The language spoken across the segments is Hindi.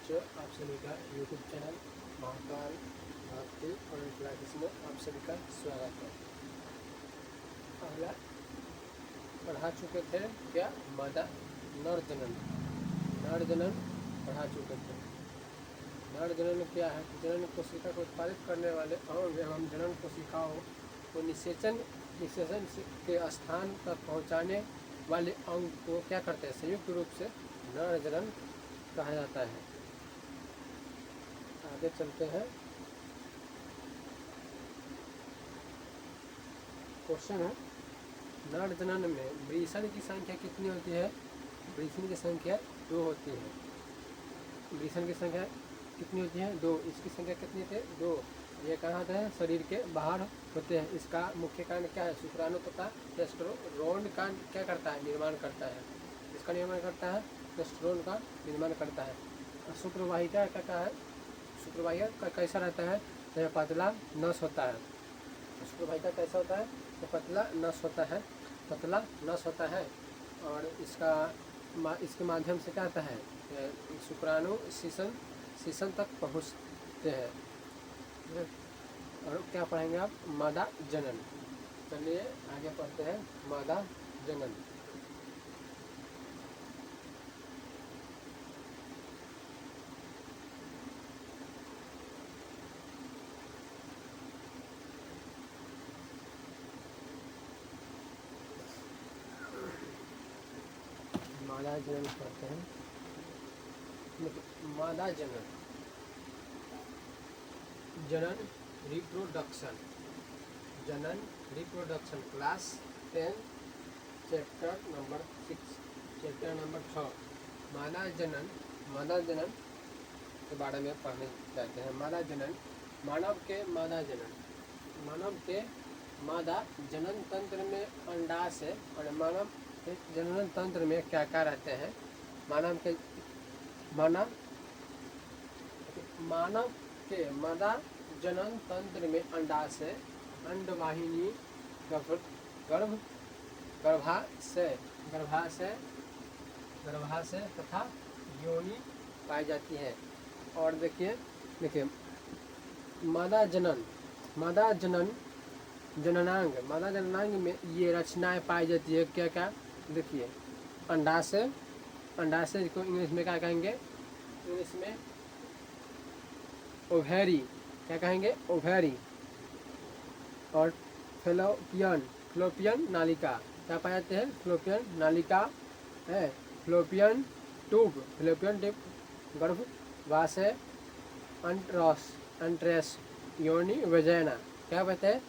बच्चों, आप सभी का यूट्यूब चैनल महाकाल भक्ति और क्लासेस में आप सभी का स्वागत है। पहला पढ़ा चुके थे क्या मादा नर जनन पढ़ा चुके थे। नर जनन क्या है? जनन कोशिका को उत्पादित करने वाले अंग एवं जनन कोशिकाओं को निषेचन के स्थान तक पहुंचाने वाले अंग को क्या करते हैं? संयुक्त रूप से नर जनन कहा जाता है। आगे चलते हैं। क्वेश्चन है, नर जनन में वृषण की संख्या कितनी होती है? वृषण की संख्या 2 होती है। वृषण की संख्या कितनी होती है? 2। इसकी संख्या कितनी थे? 2। ये कहाँ होता है? शरीर के बाहर होते हैं। इसका मुख्य कारण क्या है? शुक्राणु तथा टेस्टोस्टेरोन का क्या करता है? निर्माण करता है। इसका निर्माण करता है, टेस्टोस्टेरोन का निर्माण करता है। शुक्रवाहिका का क्या है? शुक्रवाहिका कैसा रहता है? तो पतला नस होता है। शुक्रवाहिका कैसा होता है? तो पतला नस होता है और इसके माध्यम से क्या आता है? शुक्राणु शीशन तक पहुँचते हैं। और क्या पढ़ेंगे आप? मादा जनन। चलिए आगे पढ़ते हैं। मादा जनन। मादा जनन पढ़ते हैं। मादा जनन रिप्रोडक्शन क्लास 10 चैप्टर नंबर 6 मादा जनन के बारे में पढ़ने जाते हैं। मादा जनन, मानव के मादा जनन तंत्र में अंडाशय और मानव के जनन तंत्र में क्या क्या रहते हैं? मानव के मादा जनन तंत्र में अंडाशय, अंडवाहिनी, गर्भाशय तथा योनि पाई जाती है। और देखिए जननांग में ये रचनाएं पाई जाती है। क्या क्या? देखिए, अंडाशय को इंग्लिश में क्या कहेंगे? इंग्लिश में ओवेरी। क्या कहेंगे? ओवेरी। और फ्लोपियन नालिका क्या पाए जाते हैं? फ्लोपियन नालिका है। फ्लोपियन ट्यूब गर्भाशय, अंट्रेस, योनि वजाइना। क्या कहते हैं?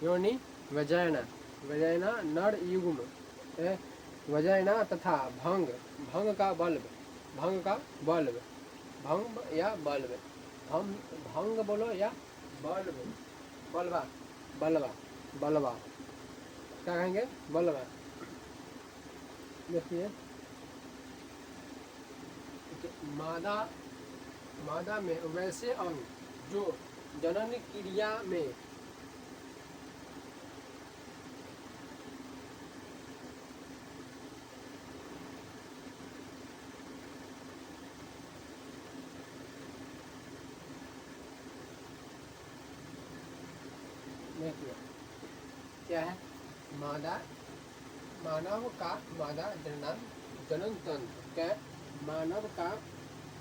योनि वजाइना नर युग्म, वजाइना तथा भंग का बल्ब भंग बोलो या बल्बा क्या कहेंगे? बल्बा। देखिए, मादा में वैसे अंग जो जनन क्रिया में क्या है? मानव का मादा जनन तंत्र। क्या? मानव का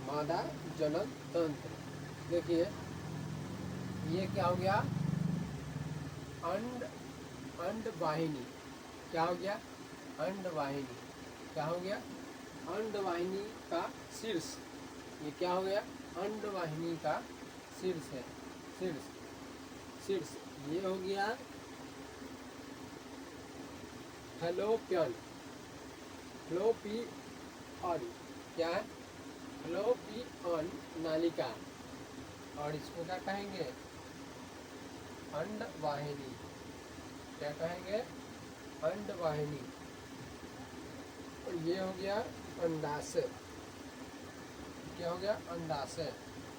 मादा जनन तंत्र। देखिए, ये क्या हो गया? अंडवाहिनी। क्या हो गया? अंडवाहिनी। क्या हो गया? अंडवाहिनी का शीर्ष। ये क्या हो गया? अंडवाहिनी का शीर्ष है। शीर्ष ये हो गया फ्लोपियन क्या है? फ्लोपियन नालिका। और इसको क्या कहेंगे? अंडवाहिनी। क्या कहेंगे? अंडवाहिनी। और ये हो गया अंडाशय। क्या हो गया? अंडाशय।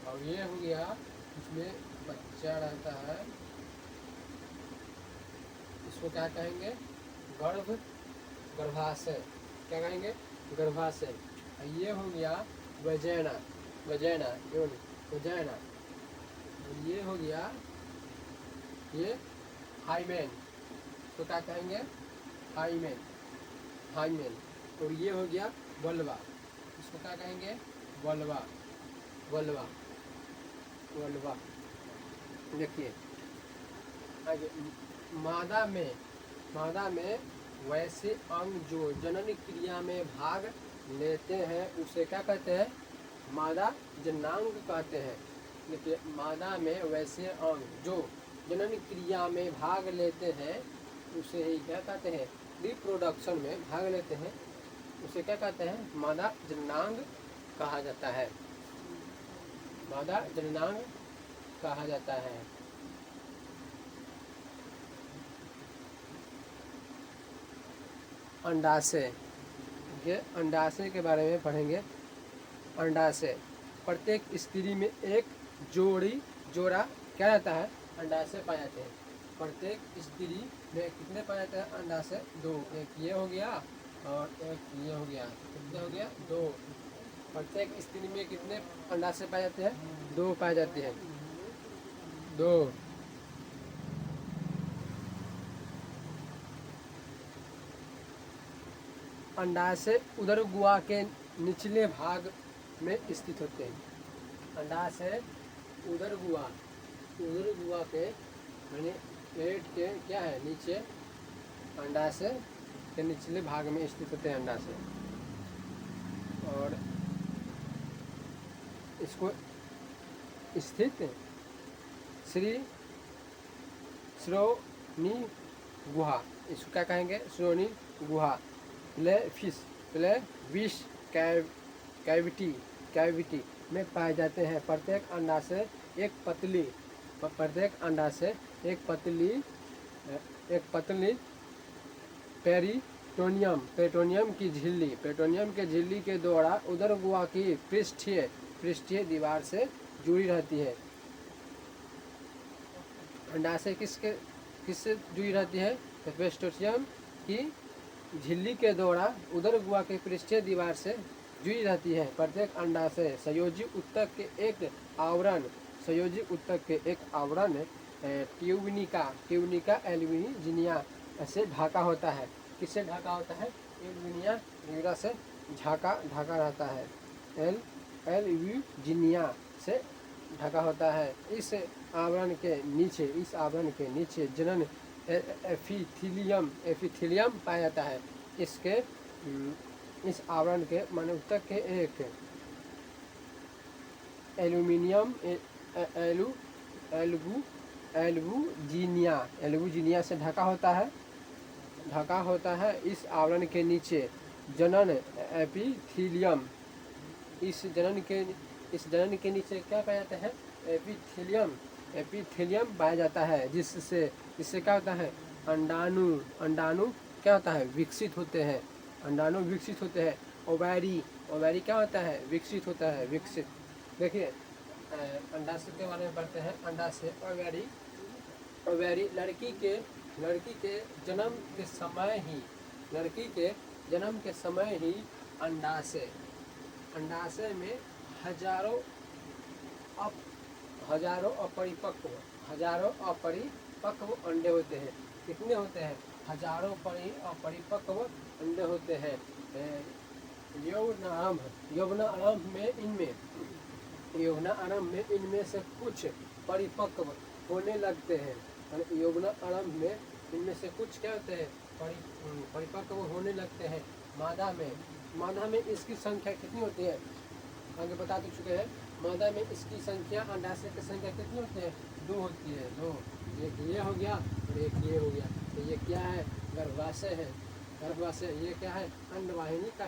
और ये हो गया इसमें बच्चा रहता है, इसको क्या कहेंगे? गर्भाशय। क्या कहेंगे? गर्भाशय। ये हो गया वजाइना। वजैना, योनि, वजैना। और ये हो गया, ये हाइमेन, तो क्या कहेंगे? Hymen, hymen. और ये हो गया वल्वा, इसको क्या कहेंगे? Vulva, vulva, vulva. देखिए आगे, मादा में वैसे अंग जो जनन क्रिया में भाग लेते हैं उसे क्या कहते हैं? मादा जनांग कहते हैं। देखिए मादा में वैसे अंग जो जनन क्रिया में भाग लेते हैं उसे ही क्या कहते हैं? रिप्रोडक्शन में भाग लेते हैं उसे क्या कहते हैं? मादा जनांग कहा जाता है, मादा जननांग कहा जाता है। अंडाशय, ये अंडाशय के बारे में पढ़ेंगे। अंडाशय, प्रत्येक स्त्री में एक जोड़ा क्या रहता है? अंडाशय पाए जाते हैं। प्रत्येक स्त्री में कितने पाए जाते हैं अंडाशय? 2, एक ये हो गया और एक ये हो गया। कितने हो गया? 2। प्रत्येक स्त्री में कितने अंडाशय पाए जाते हैं? 2 पाए जाते हैं, 2। अंडाशय उदर गुहा के निचले भाग में स्थित होते हैं। अंडाशय उदर गुहा के यानी पेट के क्या है? नीचे, अंडाशय के निचले भाग में स्थित होते हैं अंडाशय। और इसको स्थित श्रोणी गुहा, इसको क्या कहेंगे? श्रोणी गुहा। प्लेविस कैविटी में पाए जाते हैं। प्रत्येक अंडाशय एक पतली पेरिटोनियम की झिल्ली के द्वारा उदर गुहा की पृष्ठीय दीवार से जुड़ी रहती है। अंडाशय किससे जुड़ी रहती है? पेरिटोनियम की झिल्ली के द्वारा उदर गुहा के पृष्ठीय दीवार से जुड़ी रहती है। प्रत्येक अंडाशय संयोजी ऊतक के एक आवरण ट्यूबिनिका एल्यूमिनिया से ढका होता है। किससे ढका होता है? एल्यूमिनिया से ढका रहता है, एल्यूमिनिया से ढका होता है। इस आवरण के नीचे जनन एपिथेलियम पाया जाता है। इस आवरण के माने ऊतक के एक एल्यूमिनिया से ढका होता है। इस आवरण के नीचे जनन एपिथेलियम, इस जनन के नीचे क्या पाया जाता है? एपिथेलियम पाया जाता है, जिससे क्या होता है? अंडाणु क्या होता है? विकसित होते हैं। अंडाणु विकसित होते हैं। ओवैरी क्या होता है? विकसित होता है, विकसित। देखिए अंडाशय के बारे में पढ़ते हैं। अंडाशय, ओवैरी लड़की के जन्म के समय ही अंडाशय में हजारों अपरिपक्व अंडे होते हैं। कितने होते हैं? हजारों अपरिपक्व अंडे होते हैं। यौवनारंभ में इनमें से कुछ परिपक्व होने लगते हैं। यौवनारंभ में इनमें से कुछ क्या होते हैं? परिपक्व होने लगते हैं। मादा में इसकी संख्या कितनी होती है? आगे बता चुके हैं। मादा में इसकी संख्या, अंडाशय की संख्या कितनी होती है? 2 होती है, 2। एक ये हो गया और एक ये हो गया। तो ये क्या है? गर्भाशय है। ये क्या है? अंडवाहिनी का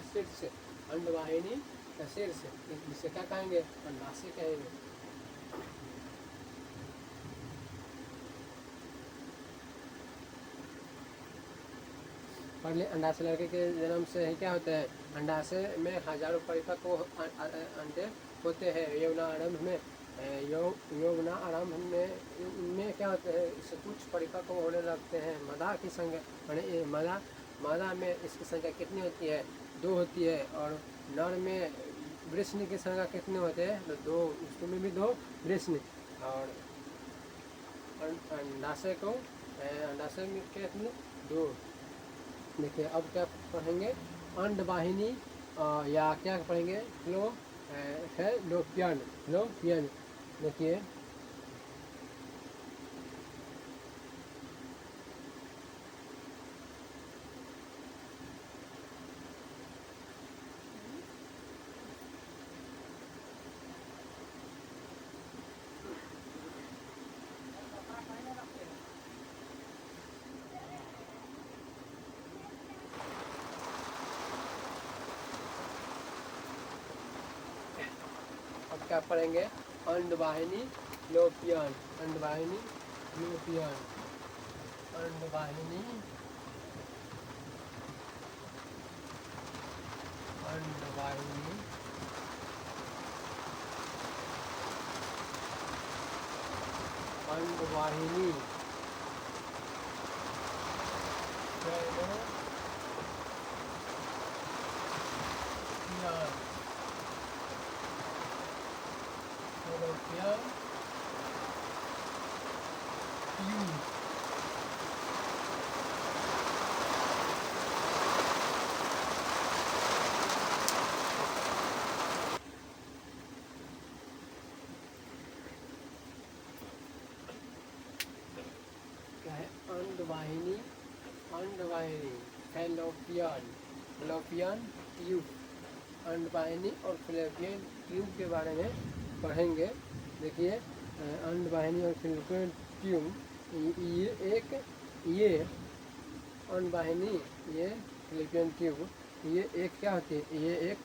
शीर्ष, इसे क्या कहेंगे? अंडाशय कहेंगे। पहले अंडाशय लड़के के जन्म से ही क्या होते हैं? अंडाशय में हजारों परिपक्व अंडे होते हैं। यौवनारंभ में इनमें क्या होते हैं? इससे कुछ परिपक्व होने लगते हैं। मादा की संख्या मादा में इसकी संख्या कितनी होती है? 2 होती है। और नर में वृष्ण की संख्या कितने होते हैं? तो दो, उसमें भी दो वृष्ण। और अंडाशय में कितने? दो। देखिए अब क्या पढ़ेंगे, अंडवाहिनी या क्या पढ़ेंगे, फ्लोपियन। देखिए अब क्या पढ़ेंगे, अंडवाहिनी फ्लोपियन, अंडवाहिनी फ्लोपियन, अंडवाहिनी अंडवाहिनी अंडवाहिनी फ्लोपियन ट्यूब। क्या है, अंडवाहिनी फैलोपियन ट्यूब, अंडवाहिनी और फैलोपियन ट्यूब के बारे में पढ़ेंगे। देखिए अंडवाहिनी और फैलोपियन ट्यूब, ये अंडवाहिनी, ये फैलोपियन ट्यूब, ये एक क्या होती है, ये एक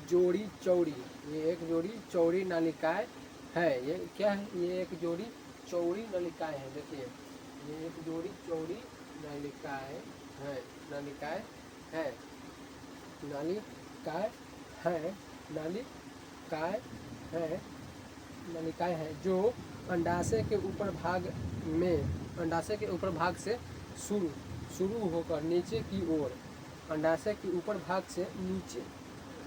जोड़ी चौड़ी नालिकाएं है। ये क्या है, ये एक जोड़ी चौड़ी नालिकाएं है। देखिए ये एक जोड़ी चौड़ी नालिकाएं है, नालिकाएं है जो अंडाशय के ऊपर भाग से शुरू होकर नीचे की ओर, अंडाशय के ऊपर भाग से नीचे,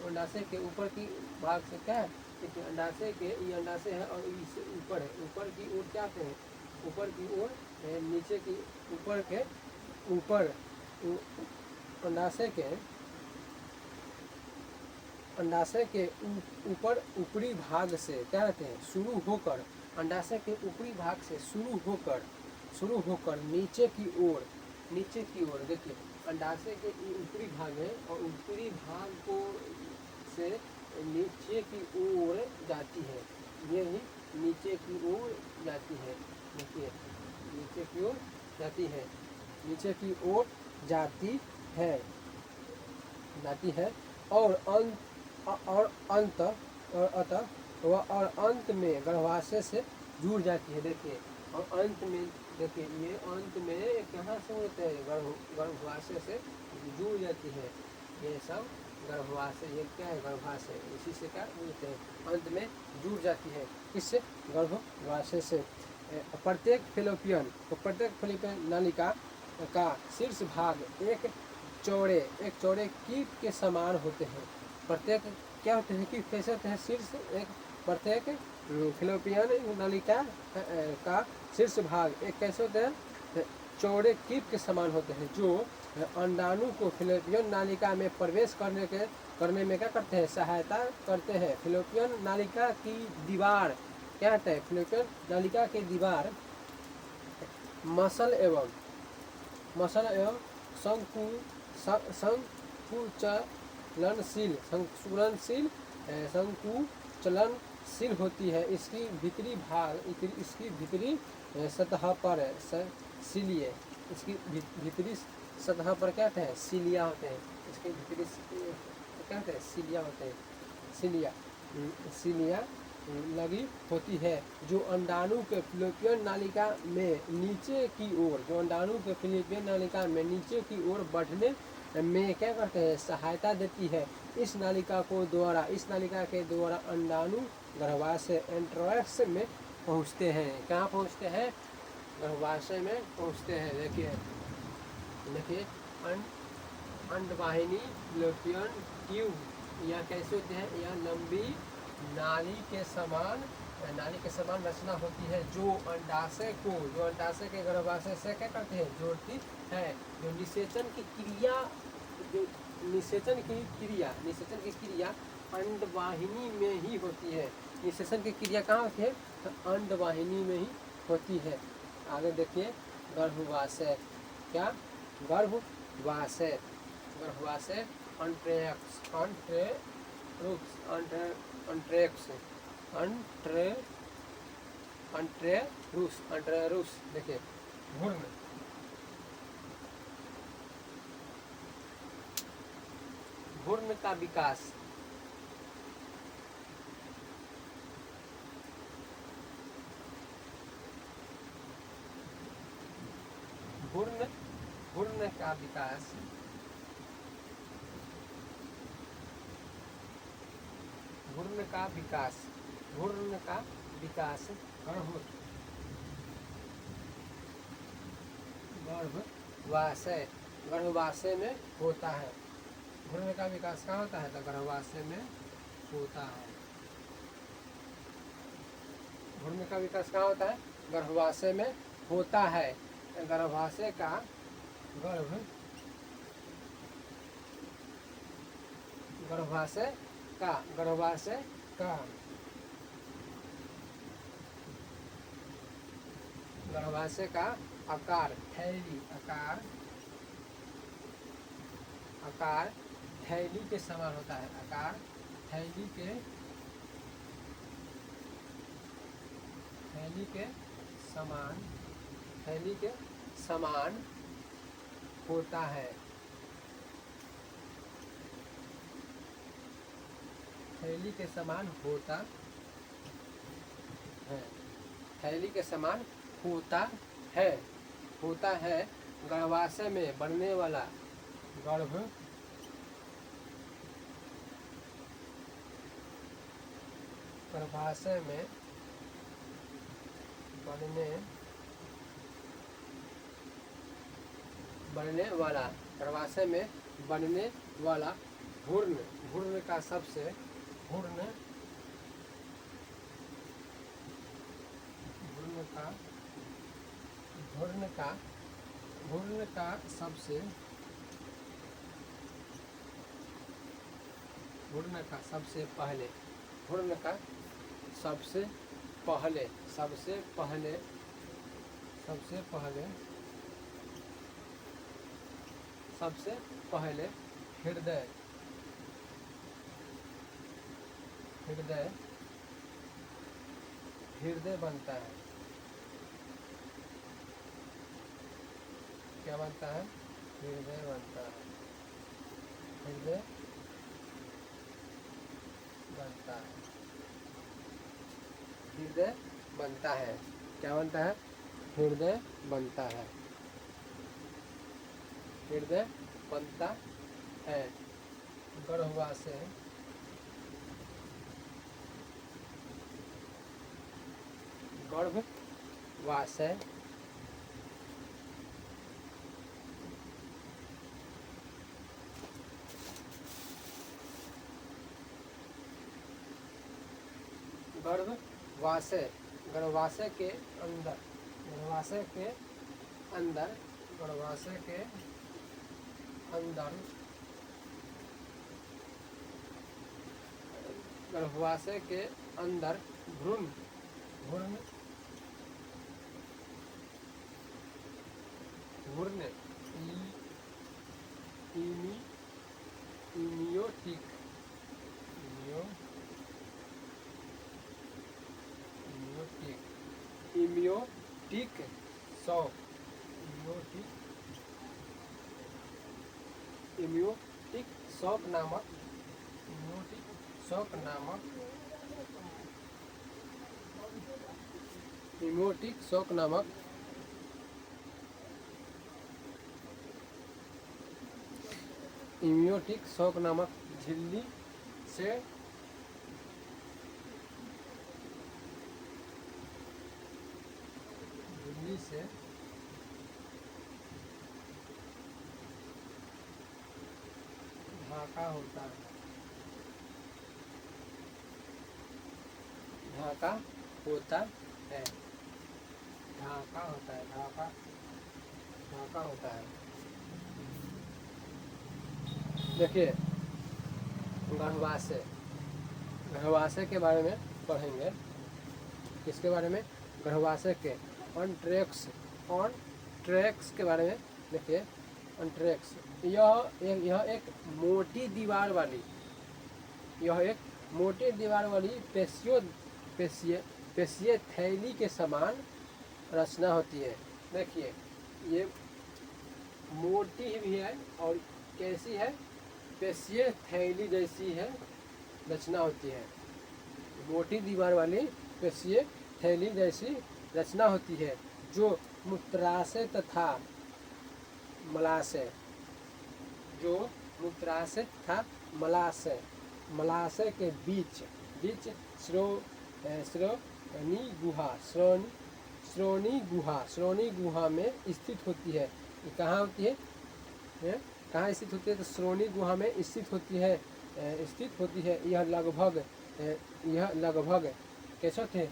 अंडाशय के ऊपर की भाग से क्या है, देखिए अंडाशय के, ये अंडाशय है और इससे ऊपर है, ऊपर की ओर क्या कहते हैं, ऊपर की ओर, नीचे की ऊपर अंडाशय के ऊपर ऊपरी भाग से क्या कहते हैं, शुरू होकर, अंडाशय के ऊपरी भाग से शुरू होकर नीचे की ओर, देखिए अंडाशय के ऊपरी भाग है और ऊपरी भाग को से नीचे की ओर जाती है, यही नीचे की ओर जाती है। देखिए नीचे की ओर जाती है और अंत में गर्भाशय से जुड़ जाती है। देखिए और अंत में, देखिए ये अंत में कहाँ से होते हैं, गर्भाशय से जुड़ जाती है। ये सब गर्भाशय, ये क्या है, गर्भाशय, इसी से क्या बोलते हैं, अंत में जुड़ जाती है, किससे, गर्भाशय से। प्रत्येक फैलोपियन नालिका का शीर्ष भाग एक चौड़े कीट के समान होते हैं। प्रत्येक क्या होते हैं, कीट कैसे होते हैं, शीर्ष एक, प्रत्येक फैलोपियन नालिका का शीर्ष भाग एक कैसे होते हैं, चौड़े कीट के समान होते हैं, जो अंडाणु को फैलोपियन नालिका में प्रवेश करने में क्या करते हैं, सहायता करते हैं। फैलोपियन नालिका की दीवार क्या होता है, फैलोपियन नालिका की दीवार मसल एवं संकुचलनशील होती है। इसकी भीतरी सतह पर सीलिए, इसकी भीतरी सतह पर क्या कहते हैं, सीलिया होते हैं, इसके भीतरी क्या कहते हैं, सीलिया होते हैं, सीलिया लगी होती है, जो अंडाणु के फैलोपियन नालिका में नीचे की ओर बढ़ने में क्या करते हैं, सहायता देती है। इस नालिका के द्वारा अंडाणु गर्भाशय एंट्रोएक्स में पहुँचते हैं। कहाँ पहुँचते हैं, गर्भाशय में पहुँचते हैं। देखिए अंडवाहिनी फैलोपियन ट्यूब यह कैसे होते हैं? यह लंबी नाली के समान रचना होती है जो अंडाशय के गर्भाशय से क्या करते हैं? जोड़ती है। जो निषेचन की क्रिया अंडवाहिनी में ही होती है। निषेचन की क्रिया कहाँ होती है? तो अंडवाहिनी में ही होती है। आगे देखिए, गर्भाशय। क्या? गर्भाशय अंट्रेरुस। देखिए, भ्रूण का विकास। भ्रूण का विकास गर्भाशय में होता है। भ्रूण का विकास कहाँ होता है? तो गर्भाशय में होता है। भ्रूण का विकास कहाँ होता है? गर्भाशय में होता है। गर्भाशय का आकार थैली के समान होता है। आकार थैली के समान होता है। थैली के समान होता है। गर्भाशय में बनने वाला गर्भाशय में बनने वाला भ्रूण का सबसे सबसे पहले हृदय बनता है। क्या बनता है? हृदय बनता है। क्या बनता है? हृदय बनता है। गर्भाशय गर्भाशय के अंदर भ्रूण इम्यूटिक शॉक नामक झिल्ली से ढाका होता है। ढाका होता है, ढाका होता है, ढाका ढाका होता है। देखिए गर्भाशय, गर्भाशय के बारे में पढ़ेंगे। किसके बारे में? गर्भाशय के ऑन्ट्रेक्स, ऑन्ट्रेक्स के बारे में। देखिए ऑन्ट्रेक्स, यह एक मोटी दीवार वाली, यह एक मोटी दीवार वाली पेशीय थैली के समान रचना होती है। देखिए ये मोटी भी है और कैसी है? पेशीय थैली जैसी है रचना होती है। मोटी दीवार वाली पेशीय थैली जैसी रचना होती है, जो मूत्राशय तथा मलाशय, जो मूत्राशय तथा मलाशय के बीच श्रोणी गुहा में स्थित होती है। ये कहाँ होती है? कहाँ स्थित होती है? तो श्रोणी गुहा में स्थित होती है। यह लगभग कैसे होते हैं?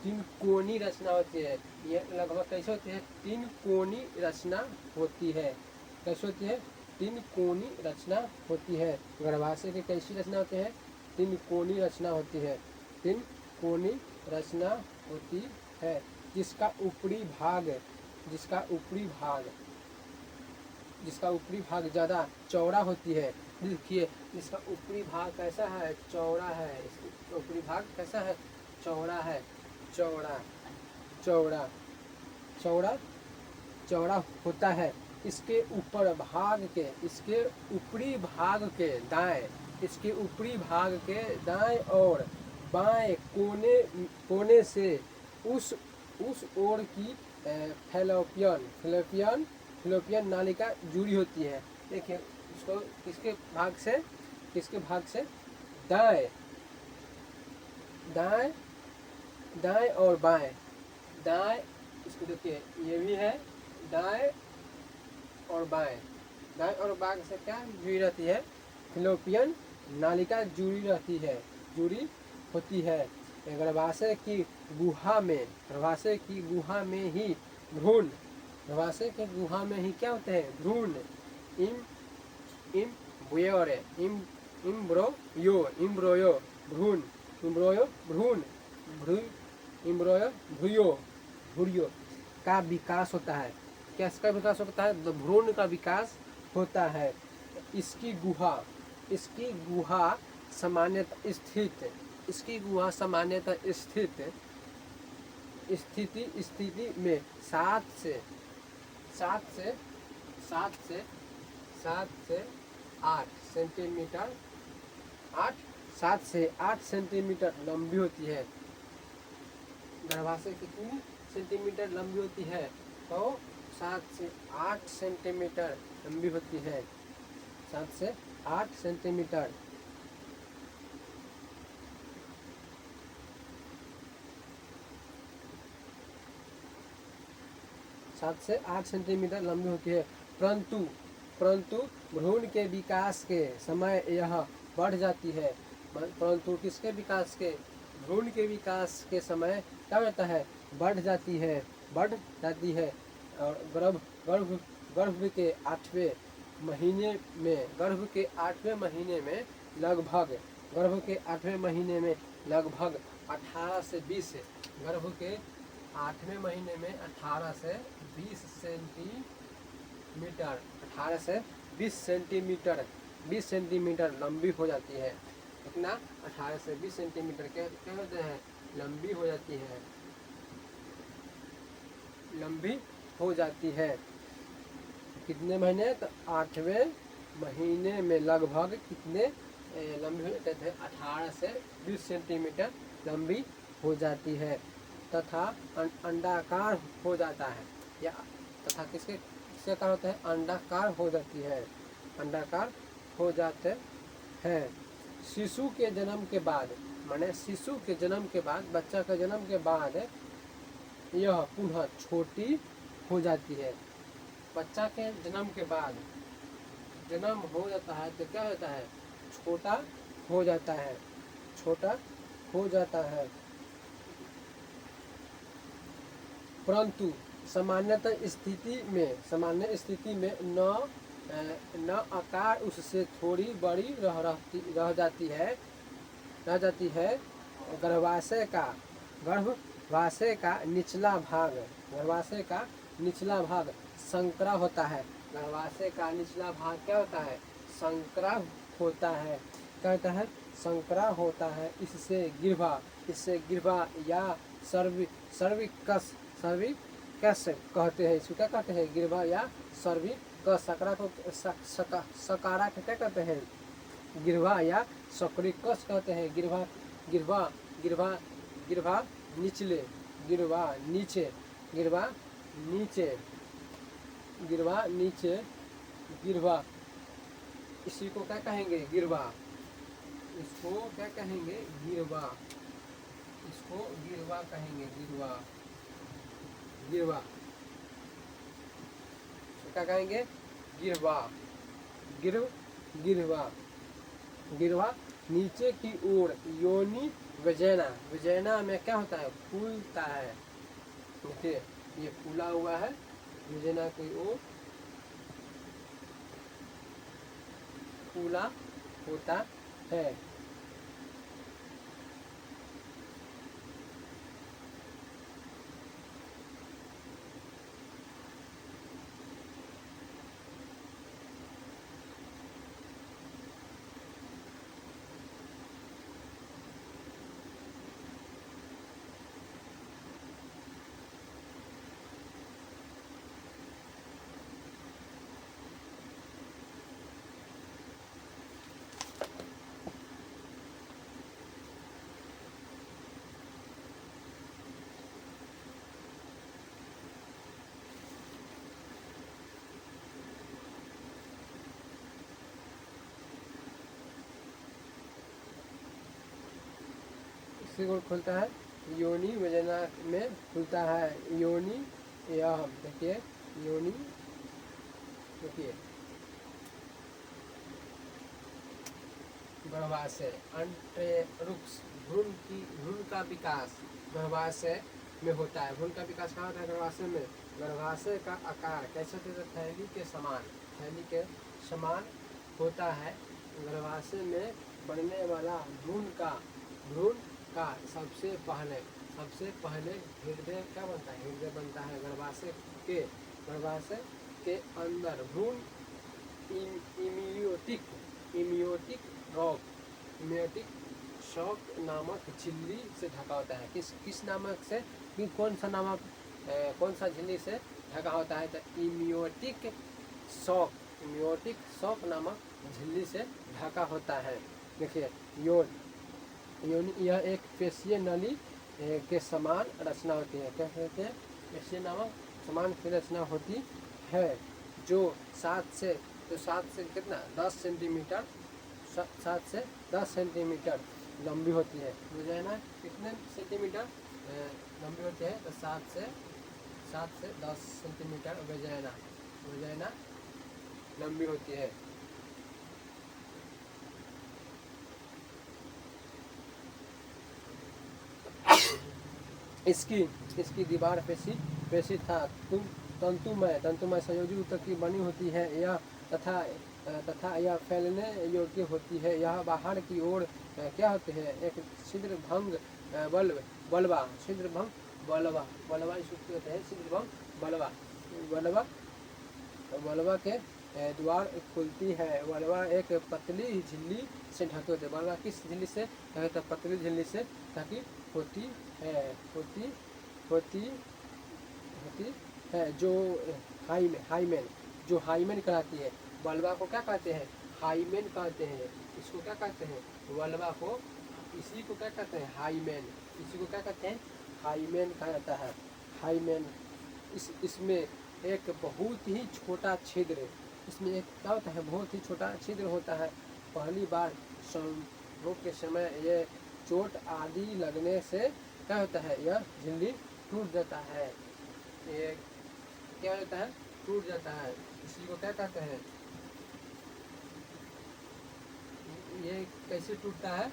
तीन कोणी रचना होती है। यह लगभग कैसे होती है? तीन कोणी रचना होती है। कैसे होती है? तीन कोणी रचना होती है। गर्भाशय की कैसी रचना होती है? तीन कोणी रचना होती है। तीन कोणी रचना होती है, जिसका ऊपरी भाग ज़्यादा चौड़ा होती है। देखिए इसका ऊपरी भाग कैसा है? चौड़ा है। इसका ऊपरी भाग कैसा है? चौड़ा है। चौड़ा होता है। इसके ऊपरी भाग के दाएं और बाएं कोने से उस ओर की फैलोपियन नालिका जुड़ी होती है। देखिए इसको किसके भाग से? दाएं और बाएं। दाएं, इसको देखिए ये भी है दाएं और बाएं। दाएं और बाएं से क्या जुड़ी रहती है? फैलोपियन नालिका जुड़ी होती है। गर्भाशय की गुहा में ही भ्रूण, गर्भाशय के गुहा में ही क्या होते हैं? भ्रूण, भ्रूण का विकास होता है। किसका विकास होता है? भ्रूण का विकास होता है। इसकी गुहा सामान्यतः स्थिति में 7 से 8 सेंटीमीटर लंबी होती है। गर्भाशय कितनी सेंटीमीटर लंबी होती है? तो 7 से 8 सेंटीमीटर लंबी होती है। 7 से 8 सेंटीमीटर। लंबी होती है। परंतु भ्रूण के विकास के समय यह बढ़ जाती है। परंतु किसके विकास के? भ्रूण के विकास के समय क्या होता है? बढ़ जाती है। और गर्भ के 8वें महीने में लगभग 18 से 20 गर्भ के 8वें महीने में 18 से 20 सेंटीमीटर लंबी हो जाती है। इतना 18 से 20 सेंटीमीटर क्या होते हैं? लंबी हो जाती है। कितने महीने? तो 8वें महीने में लगभग कितने लंबी हो जाते हैं? 18 से 20 सेंटीमीटर लंबी हो जाती है तथा अंडाकार हो जाता है। या तथा किसके कारण होता है? अंडाकार हो जाती है। अंडाकार हो जाते हैं। शिशु के जन्म के बाद, बच्चा के जन्म के बाद यह पुनः छोटी हो जाती है। बच्चा के जन्म के बाद जन्म हो जाता है तो क्या होता है? छोटा हो जाता है। परंतु सामान्य स्थिति में न आकार उससे थोड़ी बड़ी रह जाती है। गर्भाशय का निचला भाग संकरा होता है। गर्भाशय का निचला भाग क्या होता है? संकरा होता है। क्या होता है? संकरा होता है। इससे गिर्भा या सर्विकस कहते हैं। इसको क्या कहते हैं? गिर्भा या सर्विकस। सकारा को क्या कहते हैं? गिर्भा या सक्रिकस कहते हैं। गिर्भा नीचे गिर्भा, इसी को क्या कहेंगे? गिर्भा। इसको क्या कहेंगे? गिर्भा। इसको गिर्भा कहेंगे। गिर्भा क्या कहेंगे? गिर्भा नीचे की ओर योनि वजैना में क्या होता है? फूलता है। देखिए ये फूला हुआ है, वजैना की ओर फूला होता है। इसी को खुलता है, योनि वजैना में खुलता है। योनि यह देखिए, योनि देखिए, गर्भाशय अंटेरुक्स भ्रूण का विकास गर्भाशय में होता है। भ्रूण का विकास कहाँ होता है? गर्भाशय में। गर्भाशय का आकार कैसे होता है? थैली के समान होता है। गर्भाशय में बनने वाला भ्रूण का सबसे पहले हृदय क्या बनता है? हृदय बनता है। गर्भाशय के अंदर भ्रूण इमियोटिक शॉक नामक झिल्ली से ढका होता है। किस नामक से? कौन सा झिल्ली से ढका होता है? तो इमियोटिक शॉक नामक झिल्ली से ढका होता है। देखिए यह एक पेशीय नली के समान रचना होती है। क्या कहते हैं? पेशीय नामक समान की रचना होती है, जो 7 से कितना 10 सेंटीमीटर 7 से 10 सेंटीमीटर लंबी होती है। वजाइना कितने सेंटीमीटर लंबी होती है? तो 7 से 10 सेंटीमीटर वजाइना लंबी होती है। इसकी दीवार पेशी था तंतुमय संयोजी ऊतक की बनी होती है। यह तथा यह फैलने योग्य होती है। यह बाहर की ओर क्या होते हैं? एक छिद्रभंग बल्बा इसको कहते हैं। छिद्रभंग बल्बा के द्वार खुलती है। बल्बा एक पतली झिल्ली से ढके होते हैं। बल्बा किस झिल्ली से? पतली झिल्ली से ढकी होती है, जो हाइमेन कहलाती है। बल्बा को क्या कहते हैं? हाइमेन कहते हैं। इसको क्या कहते हैं? बल्बा को, इसी को क्या कहते हैं? हाइमेन। इसी को क्या कहते हैं? हाइमेन कहा जाता है। हाइमेन इसमें एक बहुत ही छोटा छिद्र, इसमें एक क्या होता है? बहुत ही छोटा छिद्र होता है। पहली बार संभोग के समय ये चोट आदि लगने से क्या होता है? यह झिल्ली टूट जाता है। ये क्या होता है? टूट जाता है। इसी को क्या कहते हैं? ये कैसे टूटता है?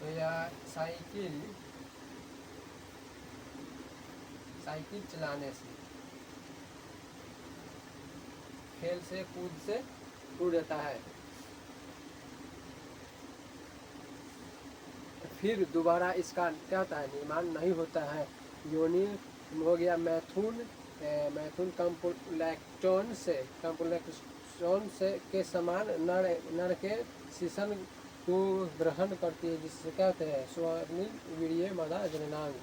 तो यह साइकिल चलाने से, खेल से कूद से टूट जाता है। फिर दोबारा इसका क्या होता है, निर्माण नहीं होता है। योनि हो गया मैथुन, मैथुन कंपुलैक्टोन से के समान नर के शिशन को ग्रहण करती है, जिससे क्या होते हैं स्वर्णिल वीर्य मादा जननांग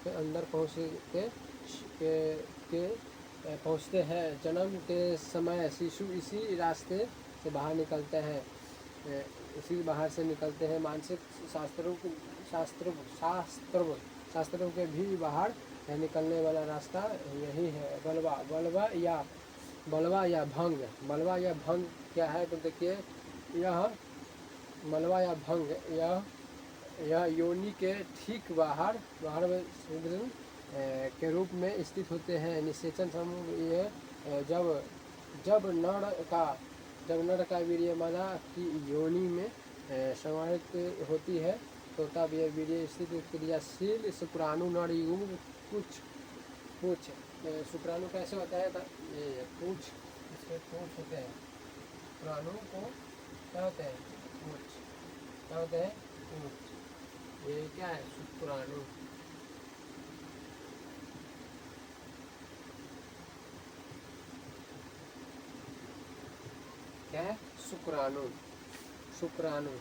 के अंदर पहुँचते हैं। जन्म के समय शिशु इसी रास्ते से बाहर निकलते हैं, इसी बाहर से निकलते हैं। मानसिक शास्त्रों के भी बाहर निकलने वाला रास्ता यही है। बलवा या भंग क्या है, तो देखिए यह बलवा या भंग यह योनि के ठीक बाहर में के रूप में स्थित होते हैं। निषेचन समूह ये जब नर का वीर्य मादा की योनि में समाहित होती है, तो तब यह वीर्य स्थित क्रियाशील शुक्राणु नर युग्म पूछ शुक्राणु कैसे होता है, ये पूछ, इसके पूछ होते हैं। शुक्राणु को क्या होते हैं, पूछ, क्या होते हैं, पूछ। ये क्या है, शुक्राणु। क्या है, शुक्राणु। शुक्राणु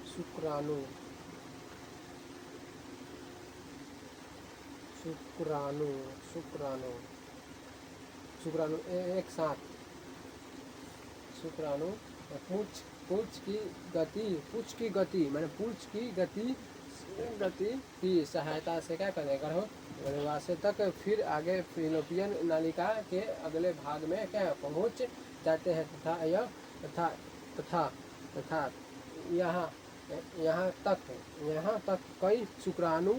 शुक्राणु शुक्राणु शुक्राणु शुक्राणु एक साथ। शुक्राणु पूछ की गति की सहायता से क्या करें, गर्भाशय तक, फिर आगे फिलोपियन नालिका के अगले भाग में क्या पहुंच जाते हैं, तथा यहाँ तक कई शुक्राणु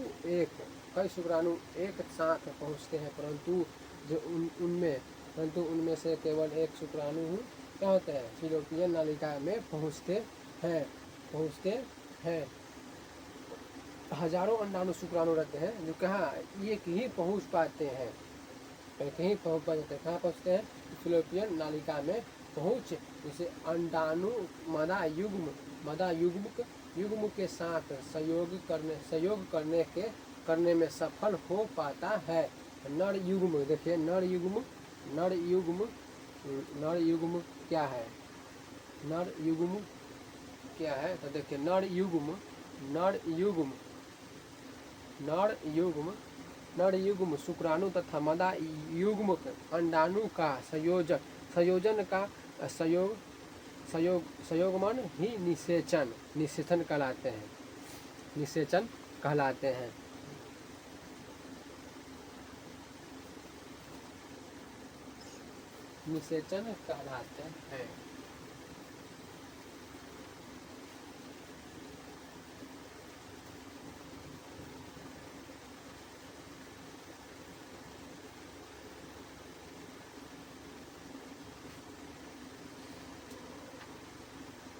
एक साथ पहुँचते हैं, परंतु उनमें से केवल एक शुक्राणु क्या होते हैं, फिलोपियन नालिका में पहुँचते हैं। हजारों अंडाणु शुक्राणु रहते हैं जो कहाँ एक ही पहुँच पाते हैं, कहीं पहुँच पाते हैं। कहाँ पहुँचते हैं, फिलोपियन नालिका में पहुँच, जिसे अंडाणु मदा युग्म के साथ संयोग करने में सफल हो पाता है। नर युग्म, देखिए नर युग्म क्या है, तो देखिए नर युग्म शुक्राणु तथा मदा युग्म अंडाणु का संयोगमन ही निषेचन कहलाते हैं। निषेचन कहलाते हैं।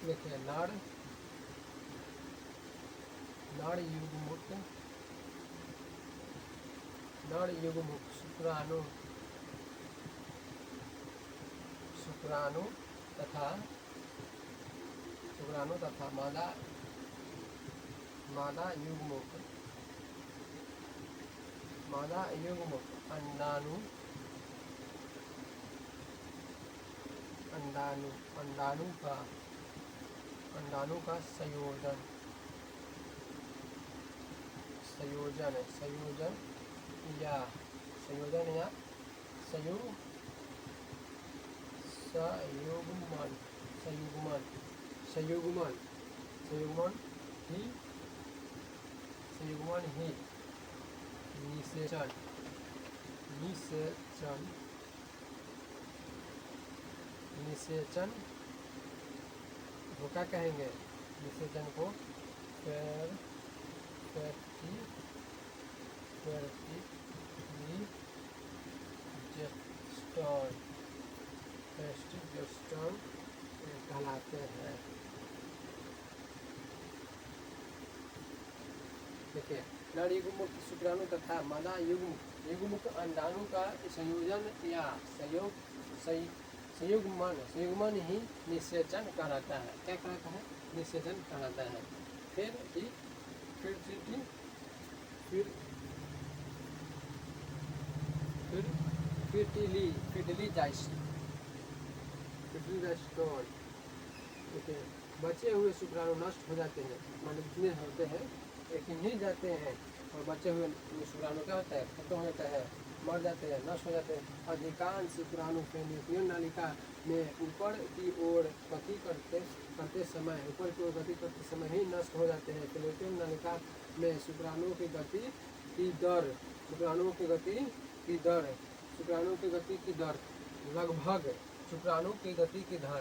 देखिए नर युग्मुक्त शुक्राणु तथा मादा युग्मुक्त अंडाणु का संयोजन या संयुग्मन ही निषेचन वो क्या कहेंगे, निषेचन को कहलाते हैं। देखिए, नर युग्म शुक्राणु तथा मादा युग्म अंडाणु का संयोजन या संयुग्मन ही निषेचन कहलाता है। क्या कहलाता है? निषेचन कहलाता है। फिर देखिए, बचे हुए शुक्राणु नष्ट हो जाते हैं, मतलब जितने होते हैं लेकिन ही जाते हैं, और बचे हुए शुक्राणु क्या होता है? खत्म हो जाता है, मर जाते हैं, नष्ट हो जाते हैं। अधिकांश शुक्राणु फेलोपियन नालिका में ऊपर की ओर गति करते समय ही नष्ट हो जाते हैं। फेलोपियन नालिका में शुक्राणुओं की गति की दर लगभग शुक्राणु की गति की दर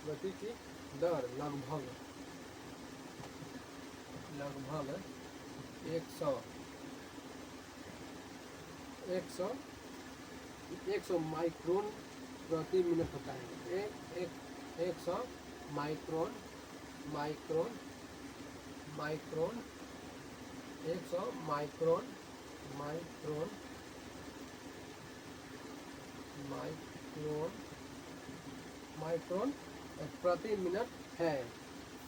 गति की दर लगभग 100 माइक्रोन प्रति मिनट होता है। 100 माइक्रोन 100 माइक्रोन प्रति मिनट है।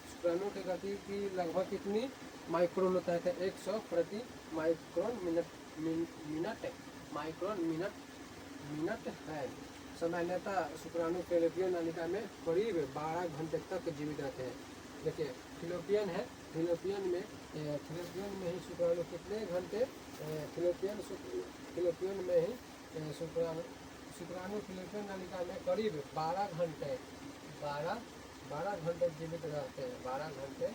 शुक्राणु की गति की लगभग कितनी माइक्रोन होता है? 100 प्रति माइक्रोन मिनट है। सामान्यतः शुक्राणु फेलोपियन नालिका में करीब 12 घंटे तक जीवित रहते हैं। देखिए, फेलोपियन है, फेलोपियन में ही शुक्राणु कितने घंटे फेलोपियन में ही शुक्राणु फेलोपियन नालिका में करीब 12 घंटे जीवित रहते हैं। 12 घंटे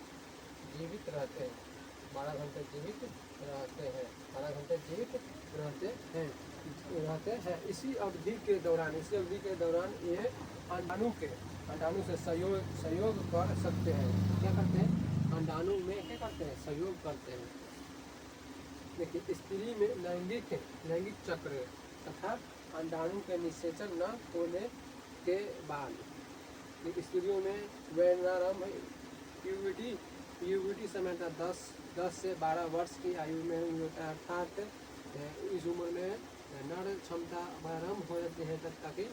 जीवित रहते हैं। इसी अवधि के दौरान ये अंडाणु से सहयोग कर सकते हैं। क्या करते हैं? अंडाणु में क्या करते हैं? सहयोग करते हैं। देखिए, स्त्री में लैंगिक चक्र तथा अंडाणु के निषेचन न होने के बाद स्त्रियों में वैनारंभ प्यूबर्टी समय 10 से 12 वर्ष की आयु में होता है। अर्थात इस उम्र में नर क्षमता प्रारंभ हो जाती है, ताकि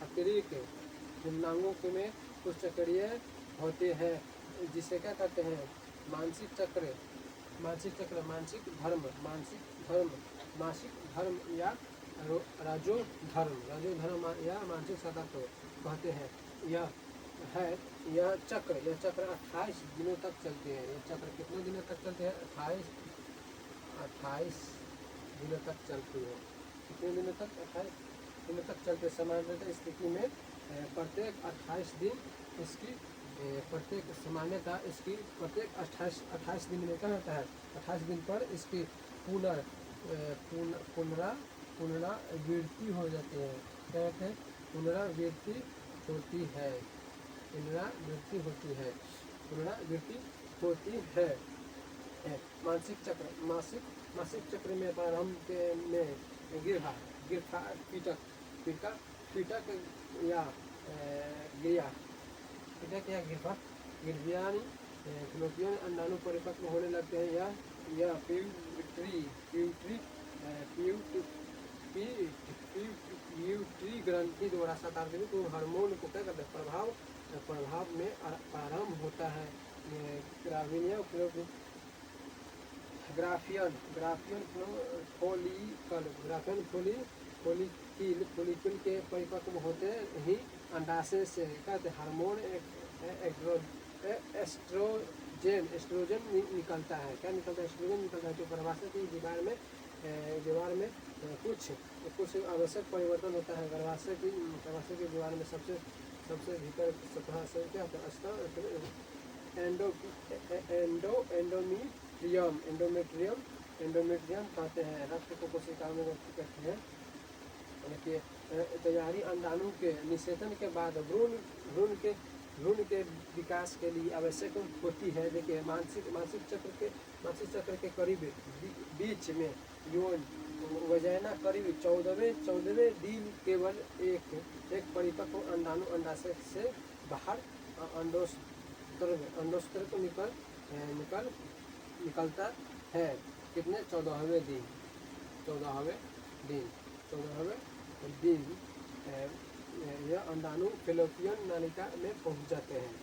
अतिरिक्त निम्नांगों में कुछ चक्रीय होते हैं, जिसे क्या कहते हैं? मासिक धर्म या राजो धर्म या मानसिक सतत कहते हैं। यह चक्र 28 दिनों तक चलते हैं। यह चक्र कितने दिनों तक चलते हैं? 28 दिनों तक चलती है। कितने दिनों तक? 28 दिनों तक चलते। सामान्यतः स्थिति में प्रत्येक 28 दिन इसकी सामान्यतः इसकी प्रत्येक 28 दिन में क्या होता है? 28 दिन पर इसकी पुनरावृत्ति हो जाती है। क्या कहते हैं? पुनरावृत्ति होती है। मासिक चक्र में प्रारंभ में कीटक या गिरवियानी फेलोपियन अंडाणु परिपक्व होने लगते हैं। यह प्यूटरी ग्रंथि द्वारा सार्वजनिक हार्मोन को क्या करते हैं? प्रभाव में प्रारंभ होता है। ग्राफियन फॉलिकल के परिपक्व होते ही अंडाशय से कहते हार्मोन एस्ट्रोजन निकलता है। क्या निकलता है? एस्ट्रोजन निकलता है, जो गर्भाशय की दीवार में कुछ आवश्यक परिवर्तन होता है। गर्भाशय की दीवार में सबसे भीतर सतह से क्या होता है? एंडोमेट्रियम कहते हैं। रक्त को कोशिकाओं में कहते हैं देखिए तैयारी अंडाणु के निषेचन के बाद भ्रूण के विकास के लिए आवश्यक होती है। देखिए मानसिक चक्र के करीब बीच में यौन वजाइना करीब 14वें दिन केवल एक परिपक्व अंडाणु अंडाशय से बाहर अंडोस्त्र को निकलता है। कितने 14वें दिन 14वें दिन यह अंडाणु फैलोपियन नालिका में पहुंच जाते हैं।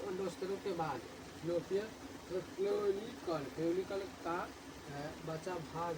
अंडोस्त्र के बाद फ्लोरिकल का बचा भाग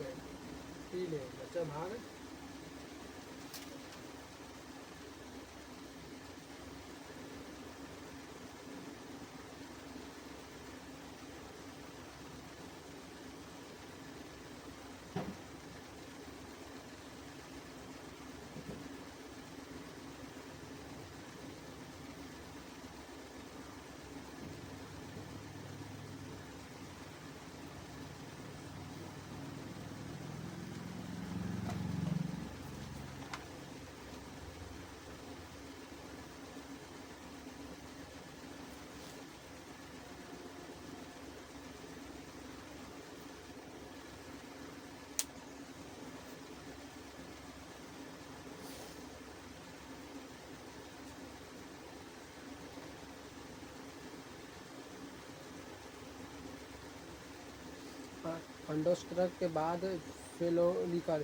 अंडोस्त्र के बाद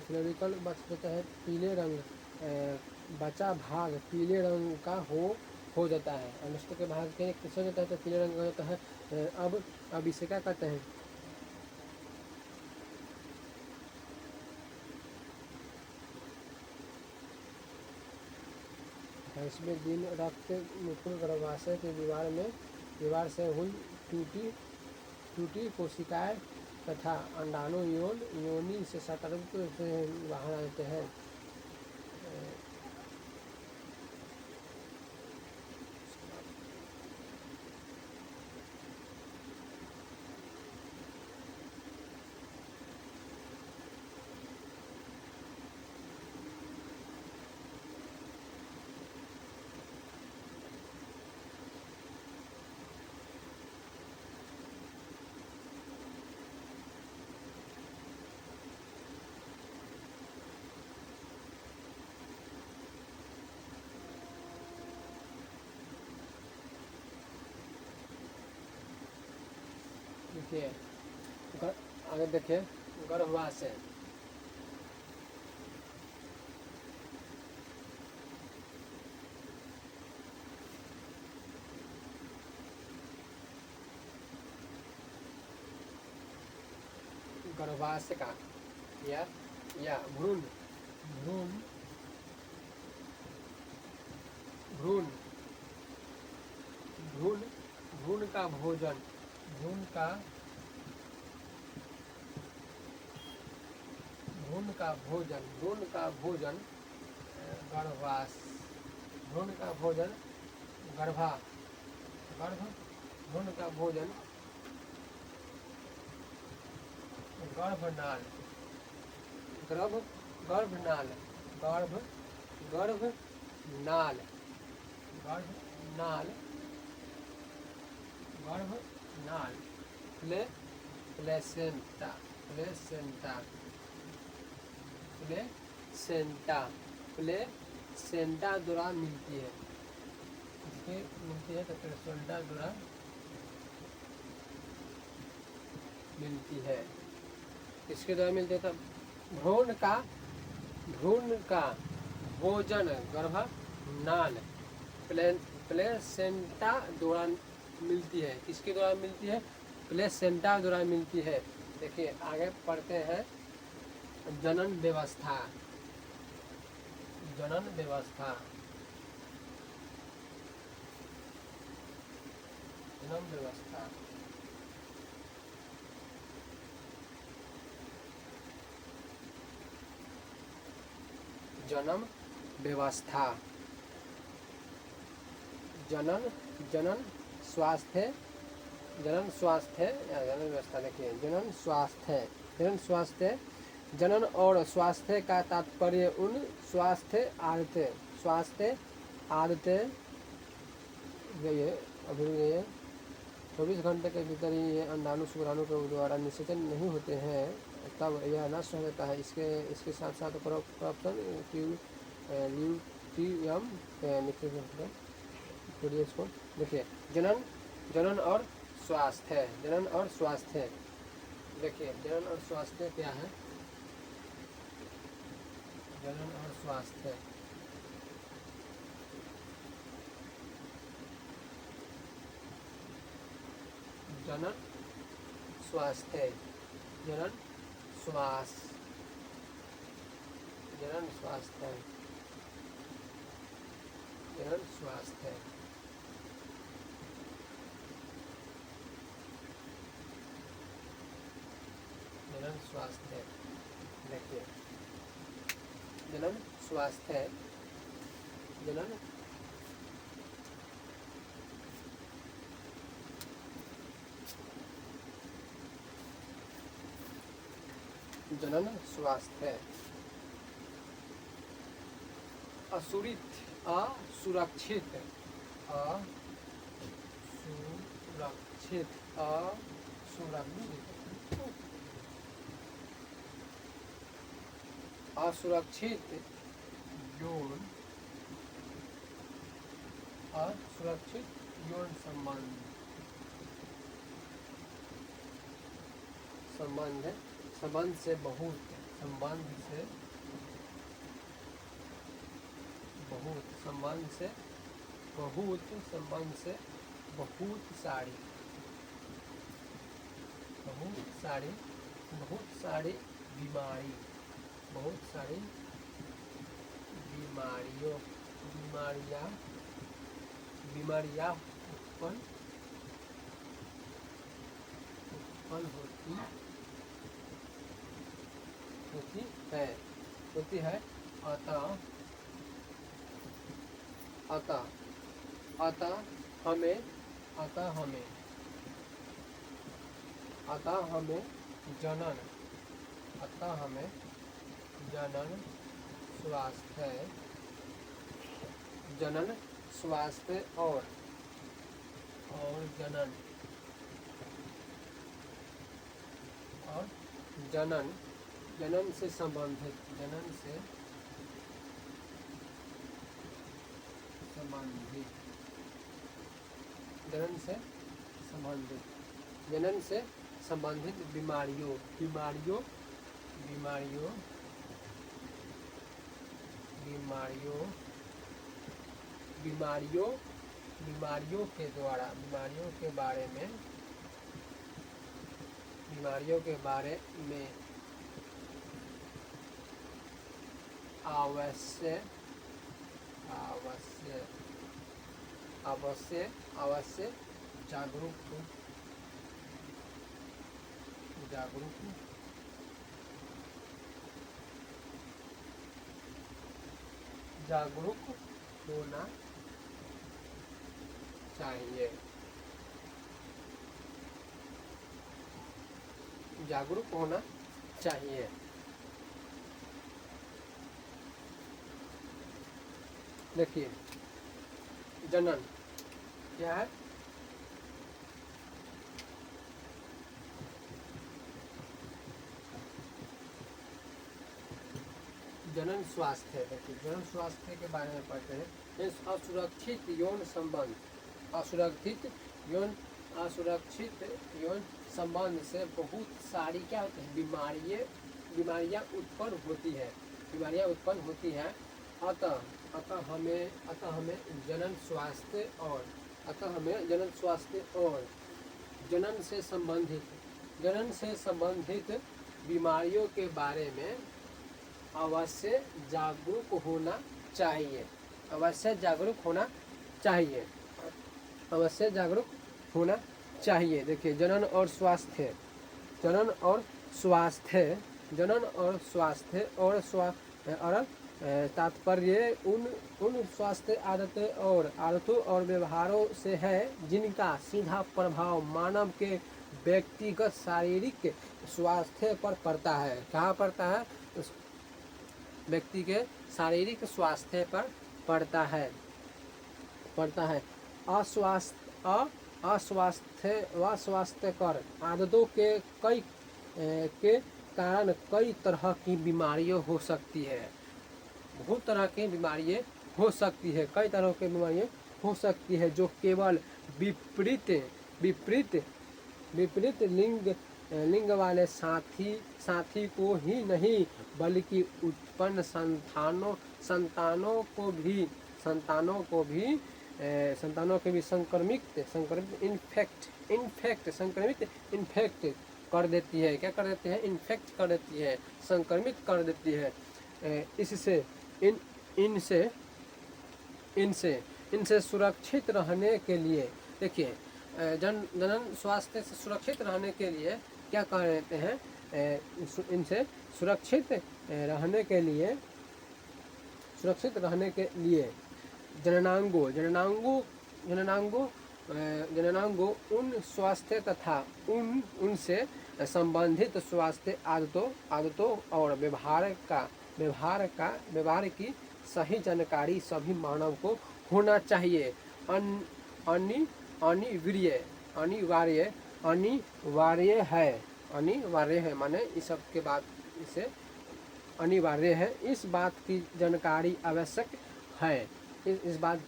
फ्लोरिकल बचता है पीले रंग बचा भाग पीले रंग का हो जाता है। अंडोस्त्र के भाग के किस हो जाता है तो पीले रंग का होता है। अब इसे क्या कहते हैं? इसमें दिन रक्त मुकुल गर्भाशय के दीवार से हुई टूटी कोशिकाएं तथा अंडाणु योनि से सतर्क से बाहर आते हैं। देखिए आगे देखिए गर्भाशय का या भ्रूण का भोजन गर्भनाल प्लेसेंटा द्वारा मिलती है। तो प्लेसेंटा द्वारा मिलती है। इसके द्वारा मिलते हैं। तब भ्रूण का भोजन गर्भनाल प्लेसेंटा द्वारा मिलती है। किसके द्वारा मिलती है? प्लेसेंटा द्वारा मिलती है। देखिए आगे पढ़ते हैं जनन व्यवस्था। जन्म व्यवस्था जनन जनन स्वास्थ्य जनन स्वास्थ्य या जनन व्यवस्था देखिए जनन स्वास्थ्य जनन और स्वास्थ्य का तात्पर्य उन स्वास्थ्य आदतें ये अभी ये 24 घंटे के भीतर ही ये अंडाणु शुक्राणु के द्वारा निषेचन नहीं होते हैं तब यह नष्ट हो जाता है। इसके साथ साथ करप्शन ल्यूटियम इसको देखिए जनन और स्वास्थ्य देखिए जनन और स्वास्थ्य क्या है। जनन और स्वास्थ्य जनन स्वास्थ्य जनन स्वास्थ्य जनन स्वास्थ्य जनन स्वास्थ्य जनन स्वास्थ्य देखिए जनन स्वास्थ्य जनन जनन स्वास्थ्य असुरक्षित यौन संबंध से बहुत सारी बीमारियां उत्पन्न होती है अतः हमें जनन स्वास्थ्य और जनन से संबंधित बीमारियों के बारे में अवश्य जागरूक होना चाहिए। देखिए जनन क्या है। जनन स्वास्थ्य देखिए जनन स्वास्थ्य के बारे में पढ़ते हैं। असुरक्षित यौन संबंध से बहुत सारी क्या होती है बीमारियां उत्पन्न होती है। अतः हमें जनन स्वास्थ्य और जनन से संबंधित बीमारियों के बारे में अवश्य जागरूक होना चाहिए। देखिए जनन और स्वास्थ्य तात्पर्य उन उन स्वास्थ्य आदतों और व्यवहारों से है जिनका सीधा प्रभाव मानव के व्यक्तिगत शारीरिक स्वास्थ्य पर पड़ता है। कहाँ पड़ता है? उस व्यक्ति के शारीरिक स्वास्थ्य पर पड़ता है। अस्वास्थ्यकर आदतों के कारण कई तरह की बीमारियां हो सकती है। बहुत तरह की बीमारियां हो सकती है, कई तरह की बीमारियां हो सकती है जो केवल विपरीत विपरीत विपरीत लिंग वाले साथी को ही नहीं बल्कि उत्पन्न संतानों को भी संक्रमित कर देती है। क्या कर देती है? इन्फेक्ट कर देती है, संक्रमित कर देती है। इससे इनसे सुरक्षित रहने के लिए देखिए, जनन स्वास्थ्य से सुरक्षित रहने के लिए क्या कहते हैं? इनसे सुरक्षित रहने के लिए जननांगों उन स्वास्थ्य तथा उनसे संबंधित स्वास्थ्य आदतों और व्यवहार की सही जानकारी सभी मानव को होना चाहिए। अनिवार्य है माने इस सब के बाद इसे अनिवार्य है। इस बात की जानकारी आवश्यक है। इस बात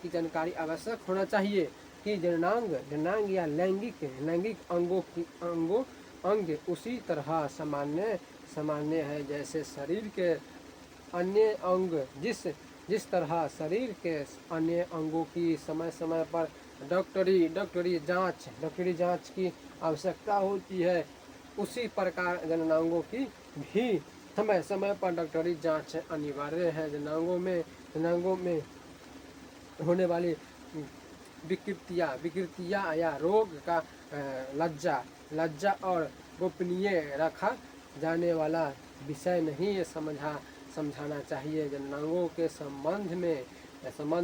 की जानकारी आवश्यक होना चाहिए कि जननांग या लैंगिक अंग उसी तरह सामान्य है जैसे शरीर के अन्य अंग। जिस तरह शरीर के अन्य अंगों की समय समय पर डॉक्टरी जांच की आवश्यकता होती है, उसी प्रकार जननांगों की भी समय समय पर डॉक्टरी जांच अनिवार्य है। जननांगों में होने वाली विकृतियां या रोग का लज्जा और गोपनीय रखा जाने वाला विषय नहीं समझाना चाहिए। जननांगों के संबंध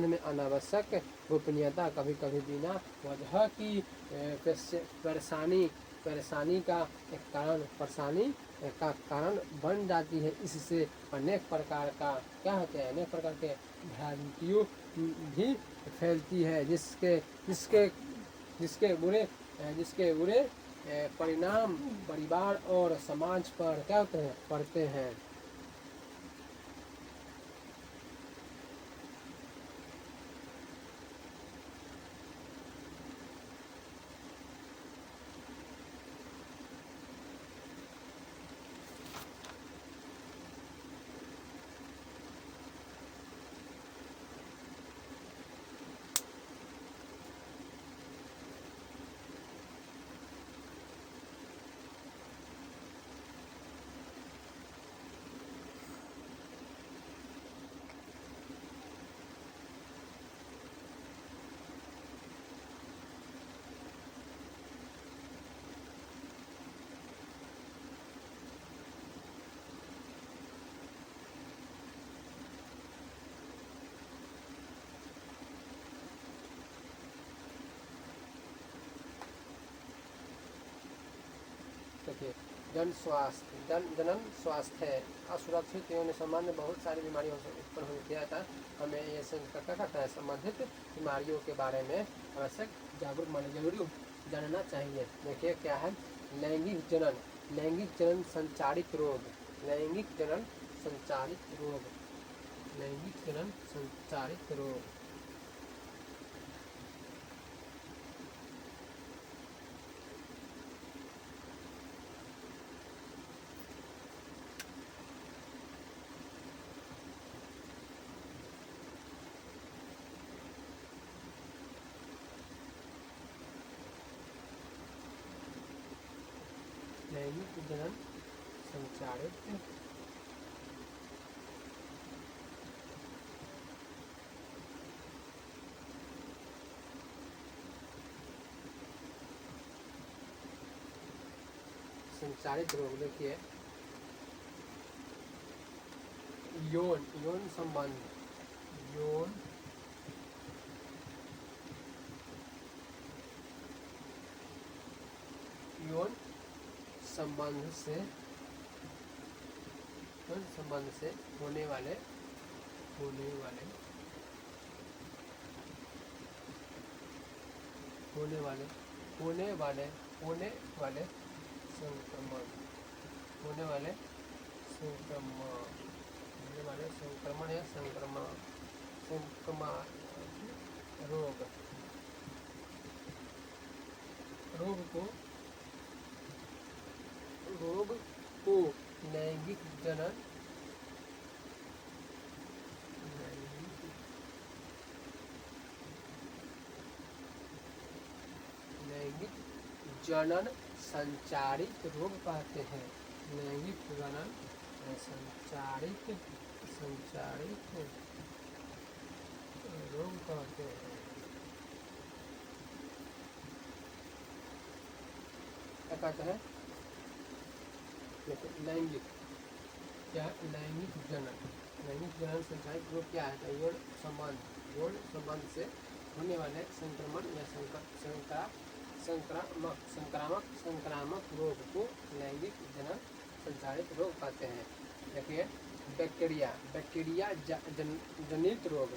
में अनावश्यक गोपनीयता कभी कभी बिना वजह की परेशानी का कारण बन जाती है। इससे अनेक प्रकार के भ्रांतियों भी फैलती है जिसके बुरे परिणाम परिवार और समाज पर क्या होते हैं? पड़ते हैं। देखिए, जनन स्वास्थ्य है असुरक्षित एवं सामान्य बहुत सारी बीमारियों से उत्पन्न हो था। हमें ये करता है संबंधित बीमारियों के बारे में आवश्यक जागरूक जानना चाहिए। देखिए क्या है? लैंगिक जनन संचारित रोग। लैंगिक जनन संचारित रोग। देखिए यौन यौन संबंध, यौन यौन संबंध से, यौन संबंध से होने वाले होने वाले होने वाले होने वाले होने वाले संक्रमण, होने वाले संक्रमण, होने वाले संक्रमण या संक्रमण, संक्रमण रोग, रोग को लैंगिक जनन, लैंगिक जनन संचारित रोग कहते हैं। लैंगिक जनन संचारित रोग कहते हैं। क्या कहते हैं? लैंगिक, क्या लैंगिक जनन, लैंगिक जनन संचारित रोग क्या है? यौन संबंध से होने वाले संक्रमण या संक्रामक रोग को लैंगिक जनन संचारित रोग कहते हैं। देखिए बैक्टीरिया जनित रोग,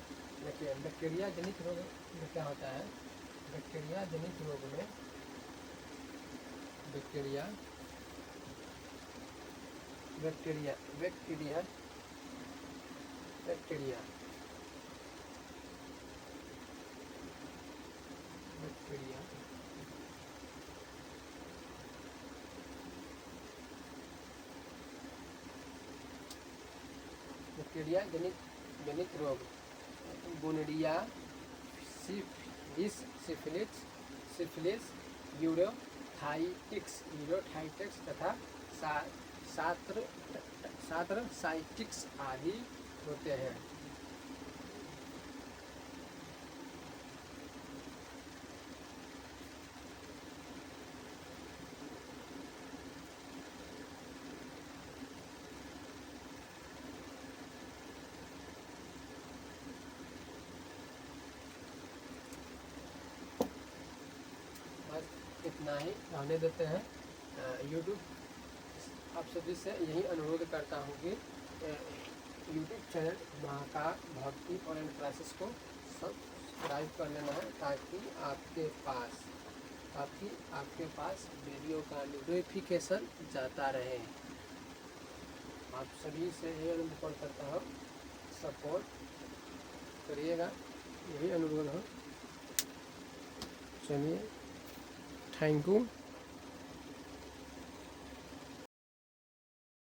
देखिए बैक्टीरिया जनित रोग में क्या होता है? बैक्टीरिया जनित रोग में बैक्टीरिया जनित रोग, गोनोरिया, सिफिलिस, यूरोथाइटिक्स तथा साइटिक्स आदि होते हैं। इतना ही रहने देते हैं। यूट्यूब आप सभी से यही अनुरोध करता हूँ कि यूट्यूब चैनल महाकाल भक्ति ऑनलाइन क्लासेस को सब्सक्राइब कर लेना है, ताकि आपके पास वीडियो का नोटिफिकेशन जाता रहे। आप सभी से यही अनुरोध करता हूँ, सपोर्ट करिएगा, यही अनुरोध है। चलिए, थैंक यू।